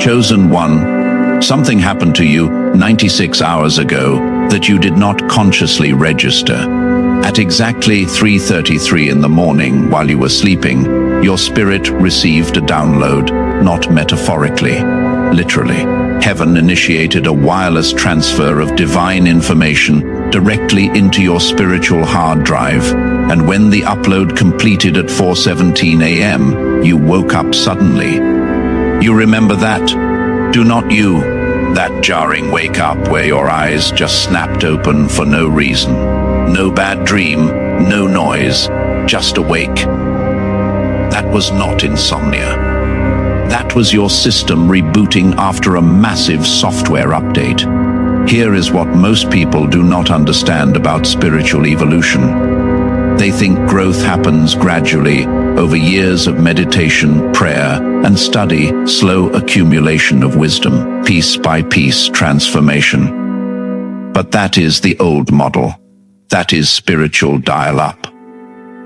Chosen one, something happened to you 96 hours ago that you did not consciously register. At exactly 3:33 in the morning while you were sleeping, your spirit received a download, not metaphorically, literally. Heaven initiated a wireless transfer of divine information directly into your spiritual hard drive, and when the upload completed at 4:17 a.m., you woke up suddenly. You remember that? Do not you? That jarring wake up where your eyes just snapped open for no reason. No bad dream, no noise, just awake. That was not insomnia. That was your system rebooting after a massive software update. Here is what most people do not understand about spiritual evolution. They think growth happens gradually over years of meditation, prayer, and study, slow accumulation of wisdom, piece by piece transformation. But that is the old model. That is spiritual dial-up.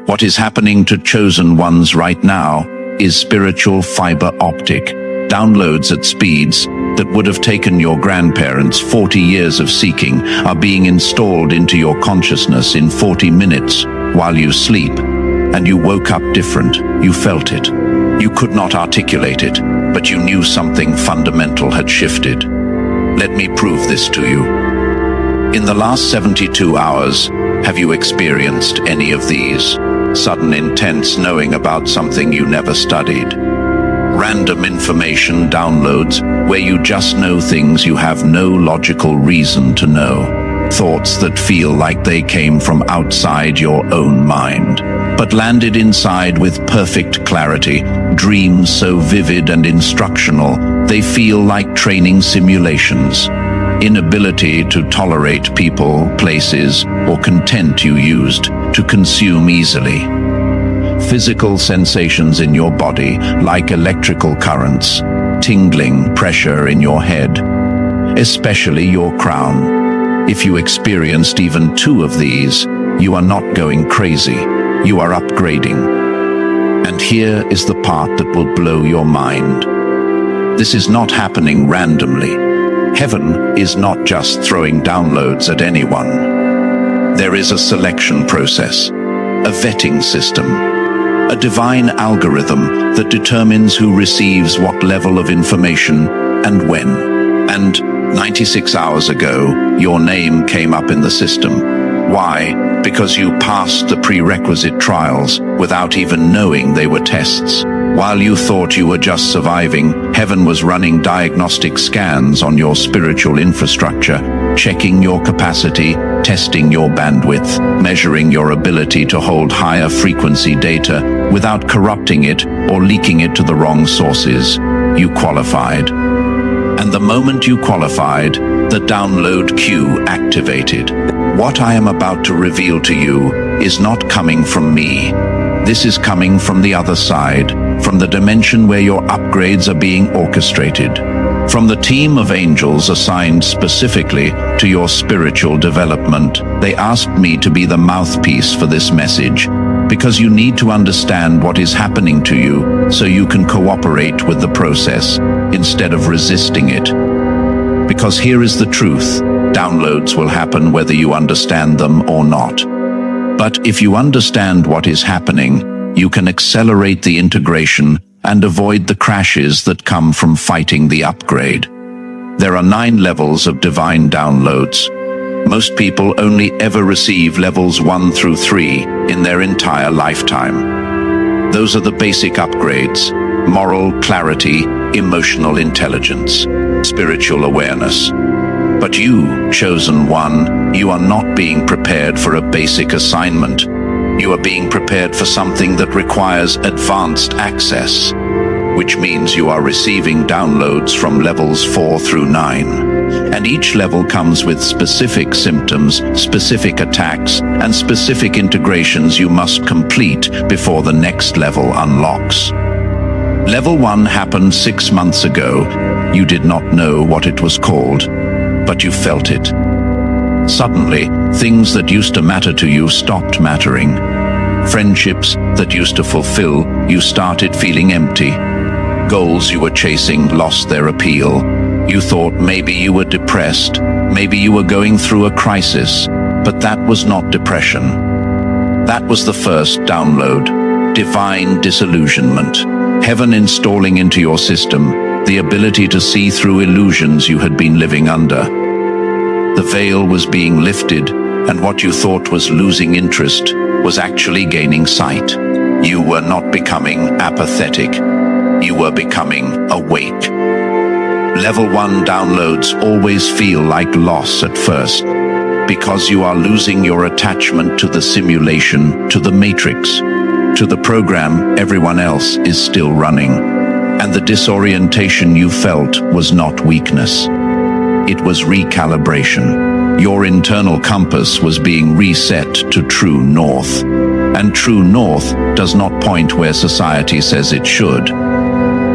What is happening to chosen ones right now is spiritual fiber optic, downloads at speeds that would have taken your grandparents 40 years of seeking are being installed into your consciousness in 40 minutes while you sleep. And you woke up different, you felt it. You could not articulate it, but you knew something fundamental had shifted. Let me prove this to you. In the last 72 hours, have you experienced any of these? Sudden intense knowing about something you never studied. Random information downloads where you just know things you have no logical reason to know. Thoughts that feel like they came from outside your own mind, but landed inside with perfect clarity. Dreams so vivid and instructional, they feel like training simulations. Inability to tolerate people, places, or content you used to consume easily. Physical sensations in your body, like electrical currents, tingling pressure in your head, especially your crown. If you experienced even 2 of these, you are not going crazy, you are upgrading. And here is the part that will blow your mind. This is not happening randomly. Heaven is not just throwing downloads at anyone. There is a selection process, a vetting system, a divine algorithm that determines who receives what level of information and when. And 96 hours ago, your name came up in the system. Why? Because you passed the prerequisite trials without even knowing they were tests. While you thought you were just surviving, heaven was running diagnostic scans on your spiritual infrastructure, checking your capacity, testing your bandwidth, measuring your ability to hold higher frequency data without corrupting it or leaking it to the wrong sources. You qualified. And the moment you qualified, the download queue activated. What I am about to reveal to you is not coming from me. This is coming from the other side, from the dimension where your upgrades are being orchestrated, from the team of angels assigned specifically to your spiritual development. They asked me to be the mouthpiece for this message, because you need to understand what is happening to you so you can cooperate with the process instead of resisting it. Because here is the truth, downloads will happen whether you understand them or not. But if you understand what is happening, you can accelerate the integration and avoid the crashes that come from fighting the upgrade. There are 9 levels of divine downloads. Most people only ever receive levels 1 through 3 in their entire lifetime. Those are the basic upgrades: moral clarity, emotional intelligence, spiritual awareness. But you, chosen one, you are not being prepared for a basic assignment. You are being prepared for something that requires advanced access, which means you are receiving downloads from levels 4 through 9. And each level comes with specific symptoms, specific attacks, and specific integrations you must complete before the next level unlocks. Level 1 happened 6 months ago. You did not know what it was called, but you felt it. Suddenly, things that used to matter to you stopped mattering. Friendships that used to fulfill you started feeling empty. goals you were chasing lost their appeal. You thought maybe you were depressed, maybe you were going through a crisis, but that was not depression. That was the first download, divine disillusionment, heaven installing into your system the ability to see through illusions you had been living under. The veil was being lifted, and what you thought was losing interest was actually gaining sight. You were not becoming apathetic. You were becoming awake. Level 1 downloads always feel like loss at first, because you are losing your attachment to the simulation, to the matrix, to the program everyone else is still running. And the disorientation you felt was not weakness. It was recalibration. Your internal compass was being reset to true north. And true north does not point where society says it should.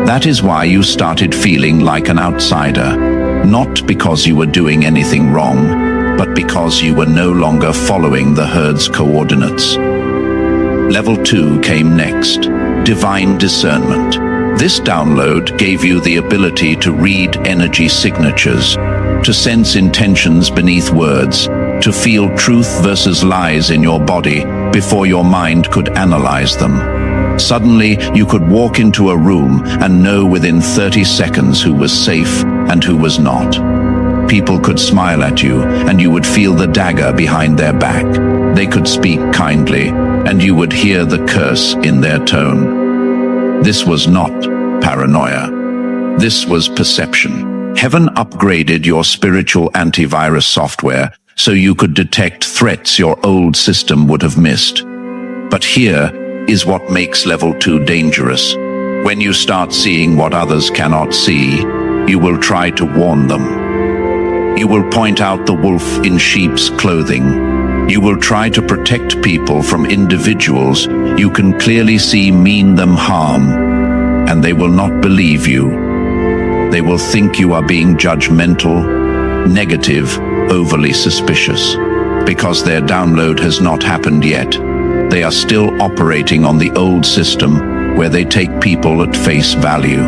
That is why you started feeling like an outsider, not because you were doing anything wrong, but because you were no longer following the herd's coordinates. Level 2 came next, divine discernment. This download gave you the ability to read energy signatures, to sense intentions beneath words, to feel truth versus lies in your body before your mind could analyze them. Suddenly, you could walk into a room and know within 30 seconds who was safe and who was not. People could smile at you, and you would feel the dagger behind their back. They could speak kindly, and you would hear the curse in their tone. This was not paranoia. This was perception. Heaven upgraded your spiritual antivirus software so you could detect threats your old system would have missed. But here is what makes level 2 dangerous. When you start seeing what others cannot see, you will try to warn them. You will point out the wolf in sheep's clothing. You will try to protect people from individuals you can clearly see mean them harm, and they will not believe you. They will think you are being judgmental, negative, overly suspicious. Because their download has not happened yet, they are still operating on the old system where they take people at face value.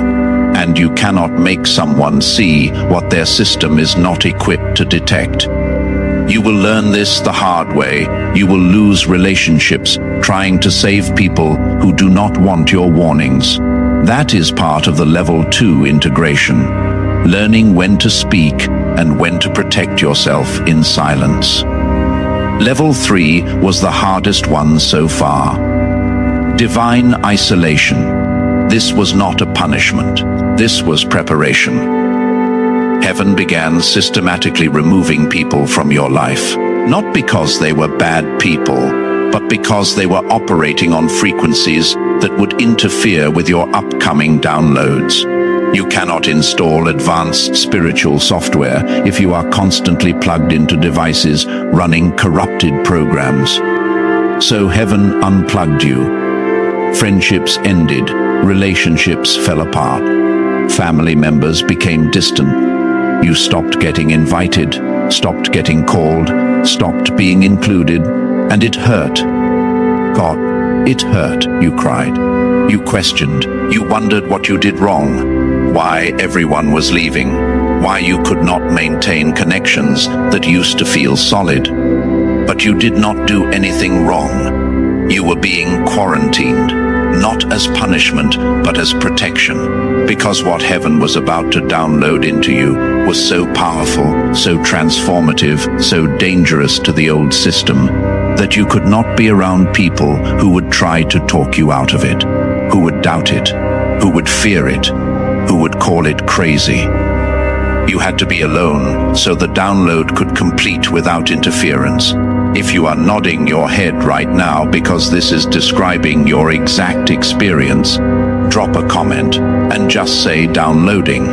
And you cannot make someone see what their system is not equipped to detect. You will learn this the hard way. You will lose relationships trying to save people who do not want your warnings. That is part of the level 2 integration, learning when to speak and when to protect yourself in silence. Level 3 was the hardest one so far. Divine isolation. This was not a punishment. This was preparation. Heaven began systematically removing people from your life, not because they were bad people, but because they were operating on frequencies that would interfere with your upcoming downloads. You cannot install advanced spiritual software if you are constantly plugged into devices running corrupted programs. So heaven unplugged you. Friendships ended, relationships fell apart. Family members became distant. You stopped getting invited, stopped getting called, stopped being included, and it hurt. God, it hurt, you cried. You questioned. You wondered what you did wrong, why everyone was leaving, why you could not maintain connections that used to feel solid. But you did not do anything wrong. You were being quarantined, not as punishment, but as protection, because what heaven was about to download into you was so powerful, so transformative, so dangerous to the old system, that you could not be around people who would try to talk you out of it, who would doubt it, who would fear it, who would call it crazy. You had to be alone so the download could complete without interference. If you are nodding your head right now because this is describing your exact experience, drop a comment and just say downloading.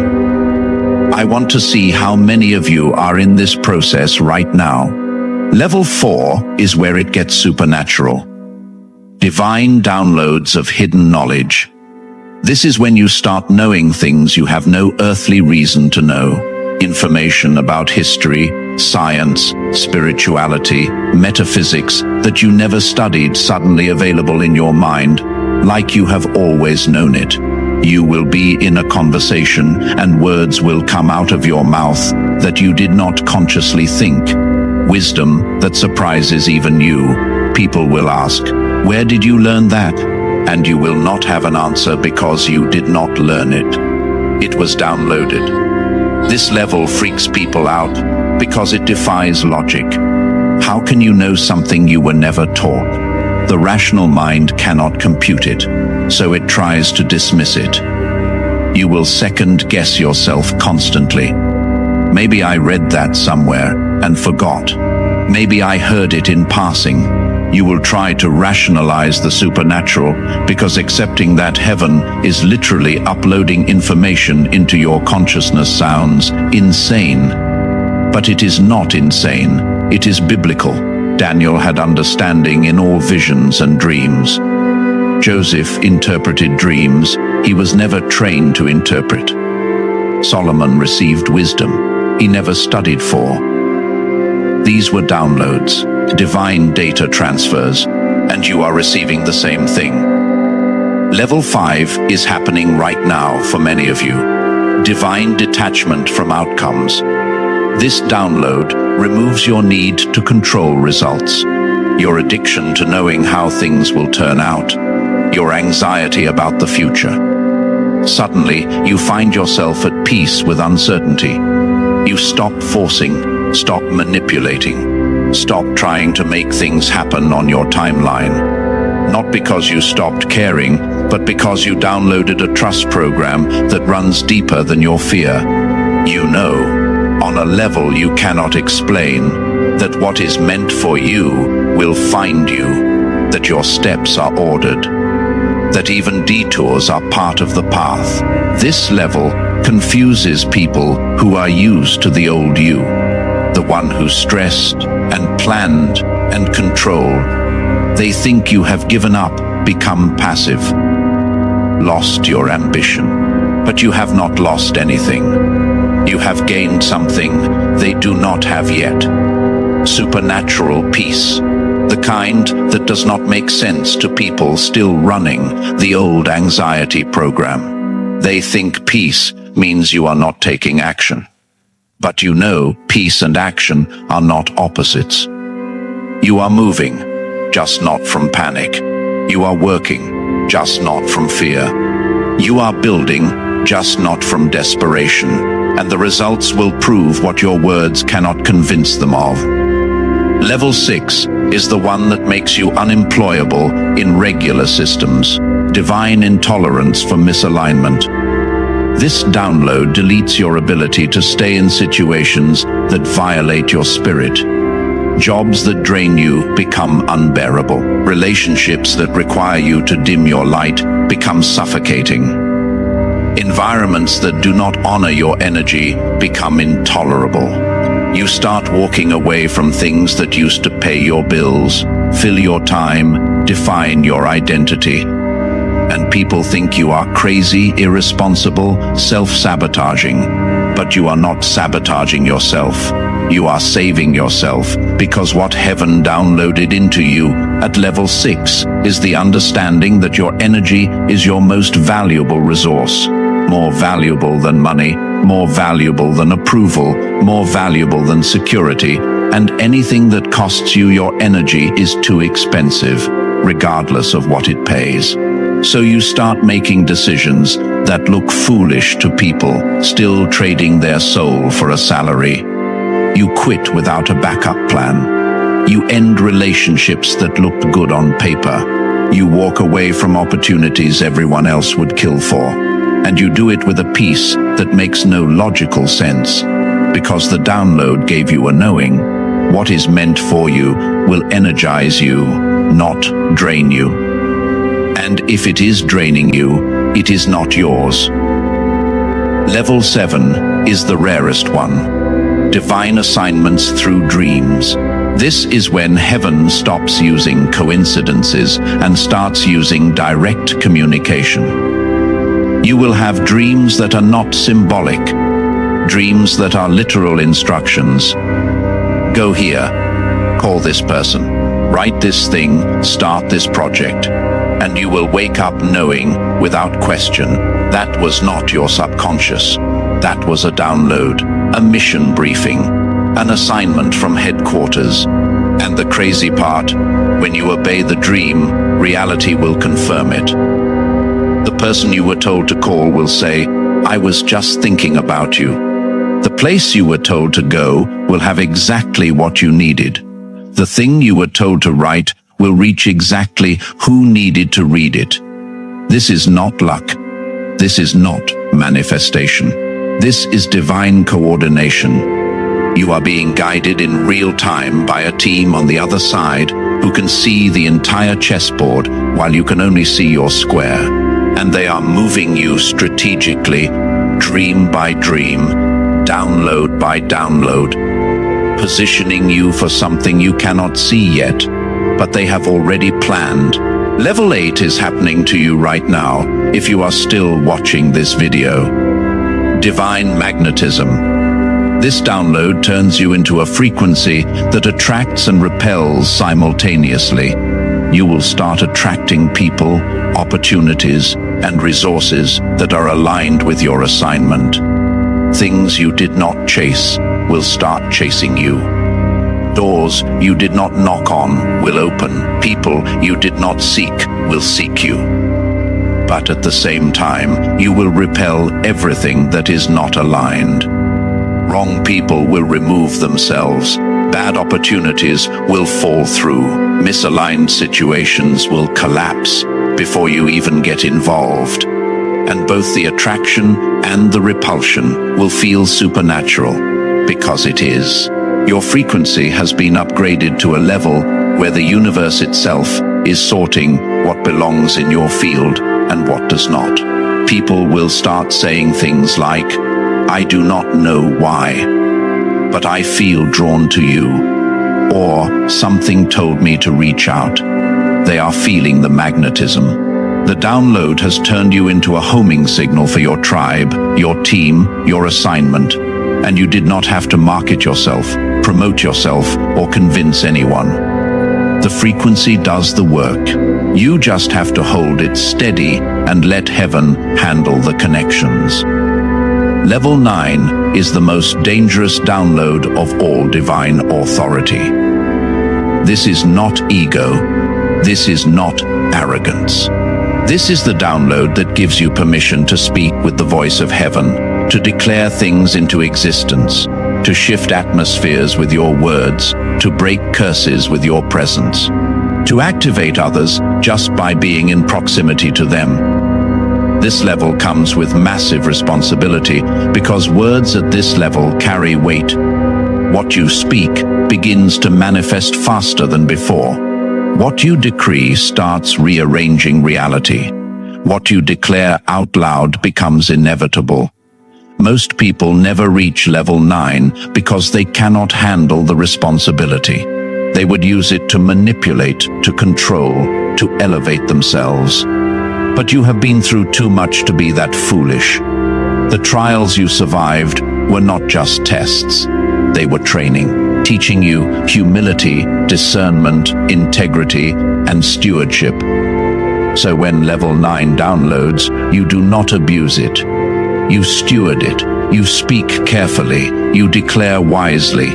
I want to see how many of you are in this process right now. Level 4 is where it gets supernatural. Divine downloads of hidden knowledge. This is when you start knowing things you have no earthly reason to know. Information about history, science, spirituality, metaphysics that you never studied suddenly available in your mind, like you have always known it. You will be in a conversation and words will come out of your mouth that you did not consciously think. Wisdom that surprises even you. People will ask, "Where did you learn that?" And you will not have an answer because you did not learn it. It was downloaded. This level freaks people out because it defies logic. How can you know something you were never taught? The rational mind cannot compute it, so it tries to dismiss it. You will second-guess yourself constantly. Maybe I read that somewhere and forgot. Maybe I heard it in passing. You will try to rationalize the supernatural because accepting that heaven is literally uploading information into your consciousness sounds insane. But it is not insane. It is biblical. Daniel had understanding in all visions and dreams. Joseph interpreted dreams. He was never trained to interpret. Solomon received wisdom he never studied for. These were downloads, divine data transfers, and you are receiving the same thing. Level 5 is happening right now for many of you. Divine detachment from outcomes. This download removes your need to control results, your addiction to knowing how things will turn out, your anxiety about the future. Suddenly, you find yourself at peace with uncertainty. You stop forcing, stop manipulating, stop trying to make things happen on your timeline. Not because you stopped caring, but because you downloaded a trust program that runs deeper than your fear. You know, on a level you cannot explain, that what is meant for you will find you, that your steps are ordered, that even detours are part of the path. This level confuses people who are used to the old you, the one who stressed and planned and controlled. They think you have given up, become passive, lost your ambition. But you have not lost anything. You have gained something they do not have yet. Supernatural peace, the kind that does not make sense to people still running the old anxiety program. They think peace means you are not taking action. But you know, peace and action are not opposites. You are moving, just not from panic. You are working, just not from fear. You are building, just not from desperation. And the results will prove what your words cannot convince them of. Level 6 is the one that makes you unemployable in regular systems. Divine intolerance for misalignment. This download deletes your ability to stay in situations that violate your spirit. Jobs that drain you become unbearable. Relationships that require you to dim your light become suffocating. Environments that do not honor your energy become intolerable. You start walking away from things that used to pay your bills, fill your time, define your identity. And people think you are crazy, irresponsible, self-sabotaging. But you are not sabotaging yourself. You are saving yourself, because what heaven downloaded into you at level 6 is the understanding that your energy is your most valuable resource. More valuable than money, more valuable than approval, more valuable than security, and anything that costs you your energy is too expensive, regardless of what it pays. So you start making decisions that look foolish to people still trading their soul for a salary. You quit without a backup plan. You end relationships that looked good on paper. You walk away from opportunities everyone else would kill for. And you do it with a peace that makes no logical sense, because the download gave you a knowing. What is meant for you will energize you, not drain you. And if it is draining you, it is not yours. Level 7 is the rarest one. Divine assignments through dreams. This is when heaven stops using coincidences and starts using direct communication. You will have dreams that are not symbolic, dreams that are literal instructions. Go here, call this person, write this thing, start this project, and you will wake up knowing, without question, That was not your subconscious. That was a download, a mission briefing, an assignment from headquarters. And the crazy part, when you obey the dream, reality will confirm it. The person you were told to call will say, "I was just thinking about you." The place you were told to go will have exactly what you needed. The thing you were told to write will reach exactly who needed to read it. This is not luck. This is not manifestation. This is divine coordination. You are being guided in real time by a team on the other side who can see the entire chessboard while you can only see your square. And they are moving you strategically, dream by dream, download by download, positioning you for something you cannot see yet, but they have already planned. Level 8 is happening to you right now if you are still watching this video. Divine magnetism. This download turns you into a frequency that attracts and repels simultaneously. You will start attracting people, opportunities, and resources that are aligned with your assignment. Things you did not chase will start chasing you. Doors you did not knock on will open. People you did not seek will seek you. But at the same time, you will repel everything that is not aligned. Wrong people will remove themselves. Bad opportunities will fall through. Misaligned situations will collapse before you even get involved. And both the attraction and the repulsion will feel supernatural, because it is. Your frequency has been upgraded to a level where the universe itself is sorting what belongs in your field and what does not. People will start saying things like, "I do not know why, but I feel drawn to you," or "something told me to reach out." They are feeling the magnetism. The download has turned you into a homing signal for your tribe, your team, your assignment, and you did not have to market yourself, promote yourself, or convince anyone. The frequency does the work. You just have to hold it steady and let heaven handle the connections. Level 9 is the most dangerous download of all divine authority. This is not ego. This is not arrogance. This is the download that gives you permission to speak with the voice of heaven, to declare things into existence, to shift atmospheres with your words, to break curses with your presence, to activate others just by being in proximity to them. This level comes with massive responsibility because words at this level carry weight. What you speak begins to manifest faster than before. What you decree starts rearranging reality. What you declare out loud becomes inevitable. Most people never reach level 9 because they cannot handle the responsibility. They would use it to manipulate, to control, to elevate themselves. But you have been through too much to be that foolish. The trials you survived were not just tests. They were training, teaching you humility, discernment, integrity, and stewardship. So when level 9 downloads, you do not abuse it. You steward it. You speak carefully. You declare wisely.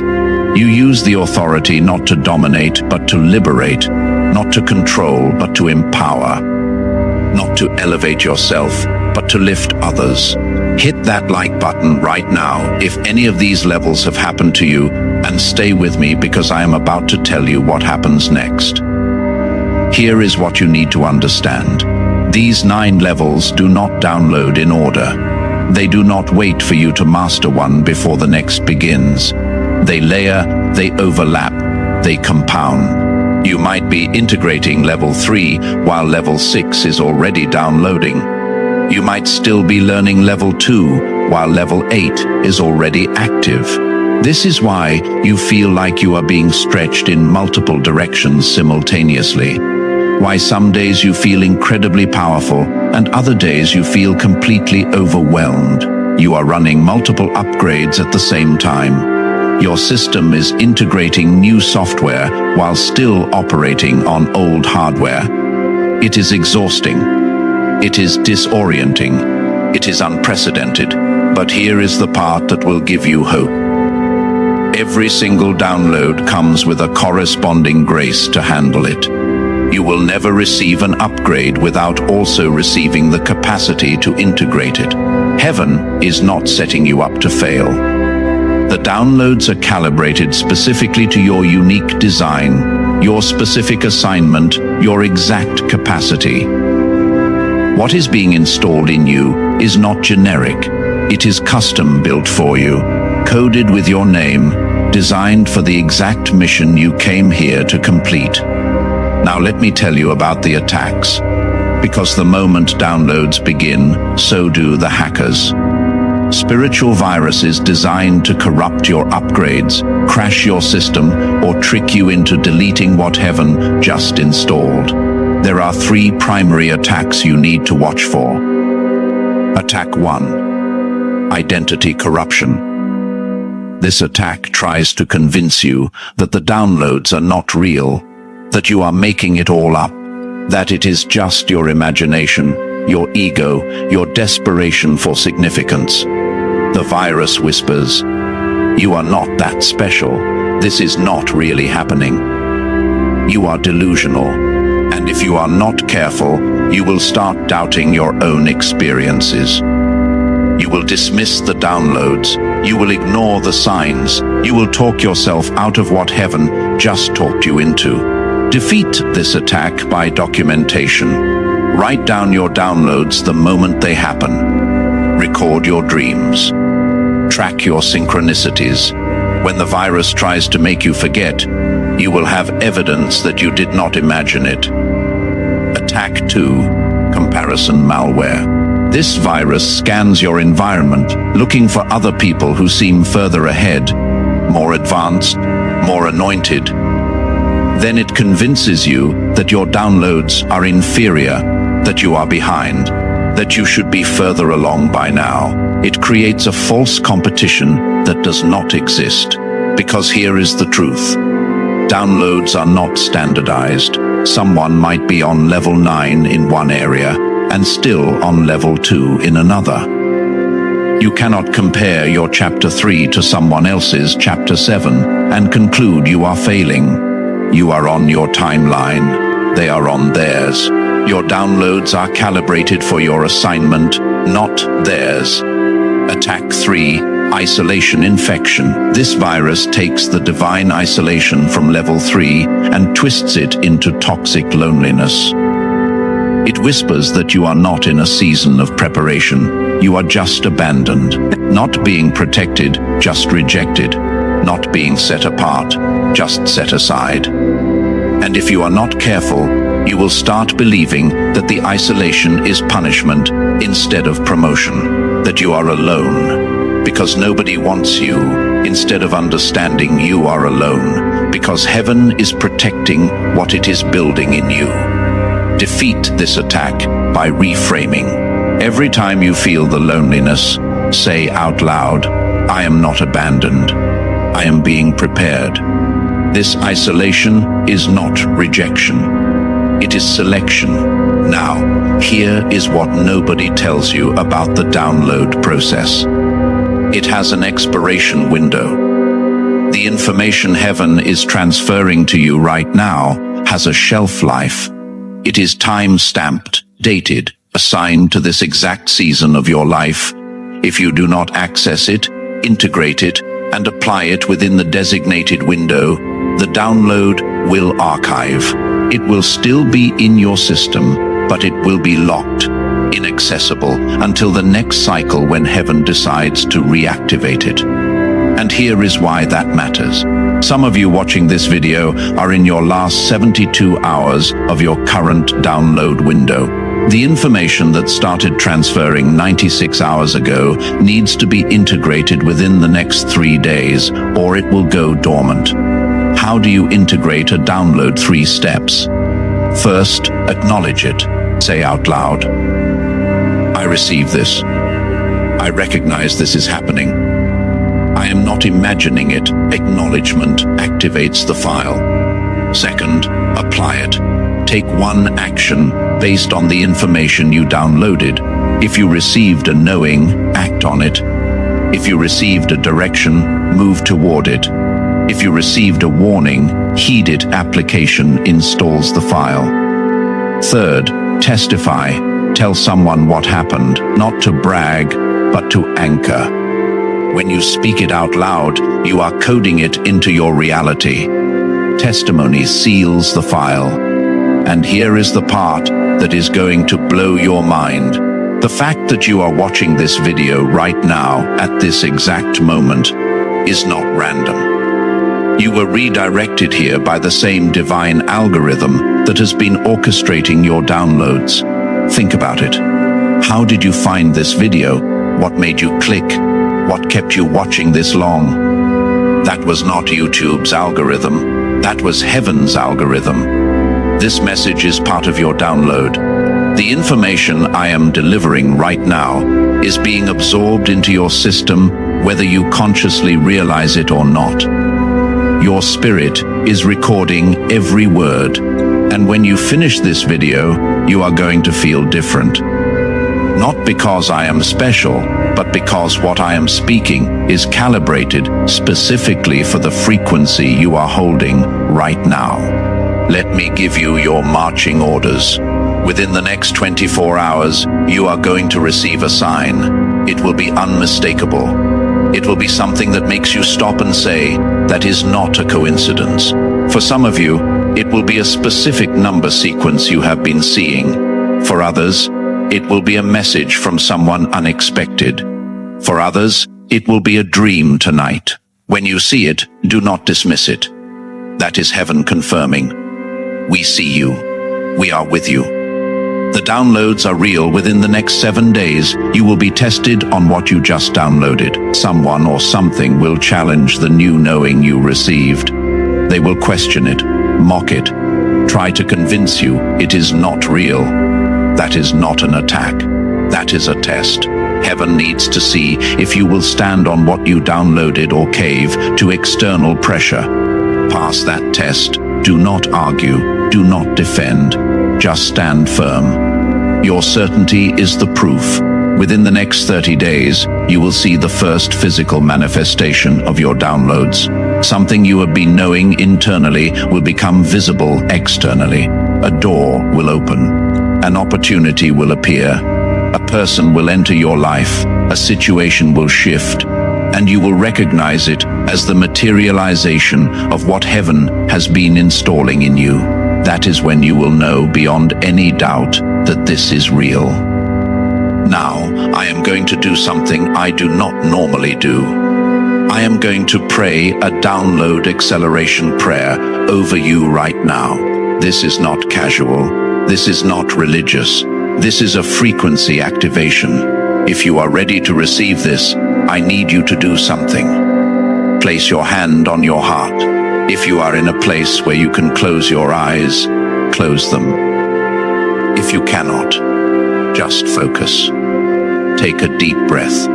You use the authority not to dominate, but to liberate, not to control, but to empower, not to elevate yourself, but to lift others. Hit that like button right now if any of these levels have happened to you, and stay with me because I am about to tell you what happens next. Here is what you need to understand. These 9 levels do not download in order. They do not wait for you to master one before the next begins. They layer, they overlap, they compound. You might be integrating level 3 while level 6 is already downloading. You might still be learning level 2 while level 8 is already active. This is why you feel like you are being stretched in multiple directions simultaneously. Why some days you feel incredibly powerful and other days you feel completely overwhelmed. You are running multiple upgrades at the same time. Your system is integrating new software while still operating on old hardware. It is exhausting. It is disorienting. It is unprecedented, but here is the part that will give you hope. Every single download comes with a corresponding grace to handle it. You will never receive an upgrade without also receiving the capacity to integrate it. Heaven is not setting you up to fail. The downloads are calibrated specifically to your unique design, your specific assignment, your exact capacity. What is being installed in you is not generic. It is custom built for you, coded with your name, designed for the exact mission you came here to complete. Now let me tell you about the attacks. Because the moment downloads begin, so do the hackers. Spiritual viruses designed to corrupt your upgrades, crash your system, or trick you into deleting what heaven just installed. There are 3 primary attacks you need to watch for. Attack 1. Identity corruption. This attack tries to convince you that the downloads are not real, that you are making it all up, that it is just your imagination, your ego, your desperation for significance. The virus whispers, "You are not that special. This is not really happening." You are delusional, and if you are not careful, you will start doubting your own experiences. You will dismiss the downloads, you will ignore the signs, you will talk yourself out of what heaven just talked you into. Defeat this attack by documentation. Write down your downloads the moment they happen. Record your dreams. Track your synchronicities. When the virus tries to make you forget, you will have evidence that you did not imagine it. Attack 2. Comparison malware. This virus scans your environment, looking for other people who seem further ahead, more advanced, more anointed. Then it convinces you that your downloads are inferior, that you are behind, that you should be further along by now. It creates a false competition that does not exist. Because here is the truth. Downloads are not standardized. Someone might be on level 9 in one area and still on level 2 in another. You cannot compare your chapter 3 to someone else's chapter 7 and conclude you are failing. You are on your timeline. They are on theirs. Your downloads are calibrated for your assignment, not theirs. Attack 3. Isolation infection. This virus takes the divine isolation from level 3 and twists it into toxic loneliness. It whispers that you are not in a season of preparation. You are just abandoned. Not being protected, just rejected. Not being set apart, just set aside. And if you are not careful, you will start believing that the isolation is punishment instead of promotion, that you are alone, because nobody wants you, instead of understanding you are alone, because heaven is protecting what it is building in you. Defeat this attack by reframing. Every time you feel the loneliness, say out loud, "I am not abandoned. I am being prepared." This isolation is not rejection. It is selection. Now, here is what nobody tells you about the download process. It has an expiration window. The information heaven is transferring to you right now has a shelf life. It is time-stamped, dated, assigned to this exact season of your life. If you do not access it, integrate it, and apply it within the designated window, the download will archive. It will still be in your system, but it will be locked, inaccessible, until the next cycle when heaven decides to reactivate it. And here is why that matters. Some of you watching this video are in your last 72 hours of your current download window. The information that started transferring 96 hours ago needs to be integrated within the next 3 days, or it will go dormant. How do you integrate a download? 3 steps. First, acknowledge it. Say out loud, "I receive this. I recognize this is happening. I am not imagining it." Acknowledgement activates the file. Second, apply it. Take one action based on the information you downloaded. If you received a knowing, act on it. If you received a direction, move toward it. If you received a warning, heed it. Application installs the file. Third, testify. Tell someone what happened, not to brag, but to anchor. When you speak it out loud, you are coding it into your reality. Testimony seals the file. And here is the part that is going to blow your mind. The fact that you are watching this video right now, at this exact moment, is not random. You were redirected here by the same divine algorithm that has been orchestrating your downloads. Think about it. How did you find this video? What made you click? What kept you watching this long? That was not YouTube's algorithm. That was heaven's algorithm. This message is part of your download. The information I am delivering right now is being absorbed into your system, whether you consciously realize it or not. Your spirit is recording every word, and when you finish this video, you are going to feel different. Not because I am special, but because what I am speaking is calibrated specifically for the frequency you are holding right now. Let me give you your marching orders. Within the next 24 hours, you are going to receive a sign. It will be unmistakable. It will be something that makes you stop and say, that is not a coincidence. For some of you, it will be a specific number sequence you have been seeing. For others, it will be a message from someone unexpected. For others, it will be a dream tonight. When you see it, do not dismiss it. That is heaven confirming. We see you. We are with you. The downloads are real. Within the next 7 days, you will be tested on what you just downloaded. Someone or something will challenge the new knowing you received. They will question it, mock it, try to convince you it is not real. That is not an attack. That is a test. Heaven needs to see if you will stand on what you downloaded or cave to external pressure. Pass that test. Do not argue. Do not defend. Just stand firm. Your certainty is the proof. Within the next 30 days, you will see the first physical manifestation of your downloads. Something you have been knowing internally will become visible externally. A door will open. An opportunity will appear. A person will enter your life. A situation will shift. And you will recognize it as the materialization of what heaven has been installing in you. That is when you will know beyond any doubt that this is real. Now, I am going to do something I do not normally do. I am going to pray a download acceleration prayer over you right now. This is not casual. This is not religious. This is a frequency activation. If you are ready to receive this, I need you to do something. Place your hand on your heart. If you are in a place where you can close your eyes, close them. If you cannot, just focus. Take a deep breath.